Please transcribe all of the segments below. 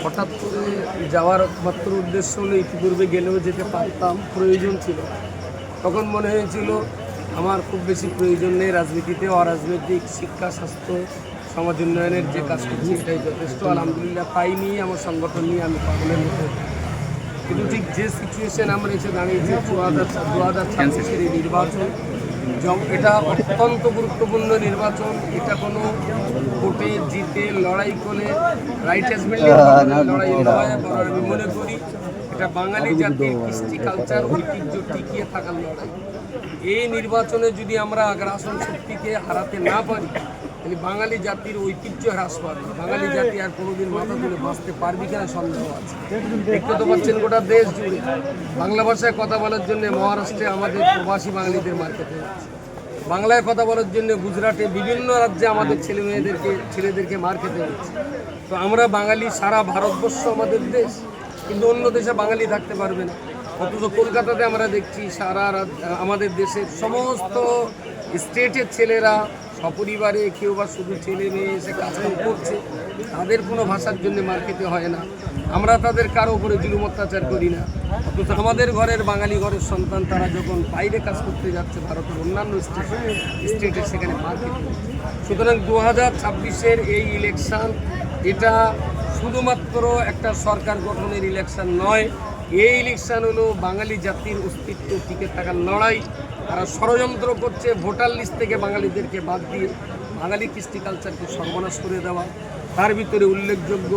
হঠাৎ করে যাওয়ার একমাত্র উদ্দেশ্য হলো ইতিপূর্বে গেলেও যেতে পারতাম, প্রয়োজন ছিল। তখন মনে হয়েছিল আমার খুব বেশি প্রয়োজন নেই রাজনীতিতে, অরাজনৈতিক শিক্ষা, স্বাস্থ্য, সমাজ উন্নয়নের যে কাজ করছি এটাই যথেষ্ট। আলহামদুলিল্লাহ তাই নিয়ে আমার সংগঠন নিয়ে আমি পাগলের মতো। কিন্তু ঠিক যে সিচুয়েশন আমরা এসে দাঁড়িয়েছি 2026-এর এই নির্বাচন, এটা অত্যন্ত গুরুত্বপূর্ণ নির্বাচন। এটা কোনো ভোটে জিতে লড়াই করে রাইট হ্যাজমেন্টের লড়াই নয়, বরং আমি মনে করি এটা বাঙালি জাতির কৃষ্টি, কালচার, ঐতিহ্য টিকিয়ে থাকার লড়াই। এই নির্বাচনে যদি আমরা আগ্রাসন শক্তিকে হারাতে না পারি তাহলে বাঙালি জাতির ঐতিহ্য হ্রাস পাবে। বাঙালি জাতি আর কোনোদিন মাথা তুলে বাঁচতে পারবি কিনা সন্দেহ আছে। দেখতে তো পাচ্ছেন গোটা দেশ জুড়ে বাংলা ভাষায় কথা বলার জন্য মহারাষ্ট্রে আমাদের প্রবাসী বাঙালিদের মার খেতে হচ্ছে, বাংলায় কথা বলার জন্য গুজরাটে, বিভিন্ন রাজ্যে আমাদের ছেলেদেরকে মার খেতে হচ্ছে। তো আমরা বাঙালি, সারা ভারতবর্ষ আমাদের দেশ, কিন্তু অন্য দেশে বাঙালি থাকতে পারবে না। অথচ কলকাতাতে আমরা দেখছি সারা আমাদের দেশের সমস্ত স্টেটের ছেলেরা সপরিবারে, কেউ বা শুধু ছেলে মেয়ে এসে কাজ করছে, তাদের কোনো ভাষার জন্য মার খেতে হয় না। আমরা তাদের কারো উপরে জুলুম অত্যাচার করি না। অথচ আমাদের ঘরের বাঙালি ঘরের সন্তান তারা যখন বাইরে কাজ করতে যাচ্ছে ভারতের অন্যান্য স্টেটে, সেখানে মার খেতে হচ্ছে। সুতরাং 2026-এর এই ইলেকশন, এটা শুধুমাত্র একটা সরকার গঠনের ইলেকশন নয়। এই ইলেকশন হলো বাঙালি জাতির অস্তিত্ব টিকে থাকার লড়াই। তারা ষড়যন্ত্র করছে ভোটার লিস্ট থেকে বাঙালিদেরকে বাদ দিয়ে বাঙালি কৃষ্টি কালচারকে সর্বনাশ করে দেওয়া। তার ভিতরে উল্লেখযোগ্য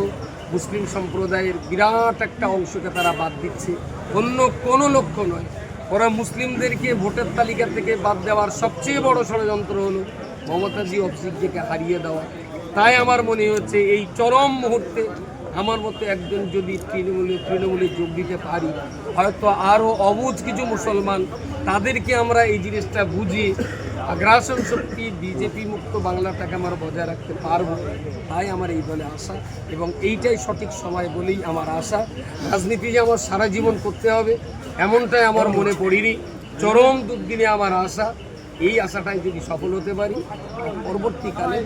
মুসলিম সম্প্রদায়ের বিরাট একটা অংশকে তারা বাদ দিচ্ছে, অন্য কোনো লক্ষ্য নয়। ওরা মুসলিমদেরকে ভোটের তালিকা থেকে বাদ দেওয়ার সবচেয়ে বড় ষড়যন্ত্র হলো মমতাজি অভিষেককে হারিয়ে দেওয়া। তাই আমার মনে হচ্ছে এই চরম মুহূর্তে আমার মতো একজন যদি তৃণমূলে যোগ দিতে পারি, হয়তো আরও অবুঝ কিছু মুসলমান, তাদেরকে আমরা এই জিনিসটা বুঝিয়ে আগ্রাসন শক্তি, বিজেপি মুক্ত বাংলাটাকে আমরা বজায় রাখতে পারবো। তাই আমার এই দলে আশা, এবং এইটাই সঠিক সময় বলেই আমার আশা। রাজনীতি যে আমার সারা জীবন করতে হবে এমনটাই আমার মনে পড়িনি। চরম দুর্দিনে আমার আশা, এই আশাটাই যদি সফল হতে পারি পরবর্তীকালে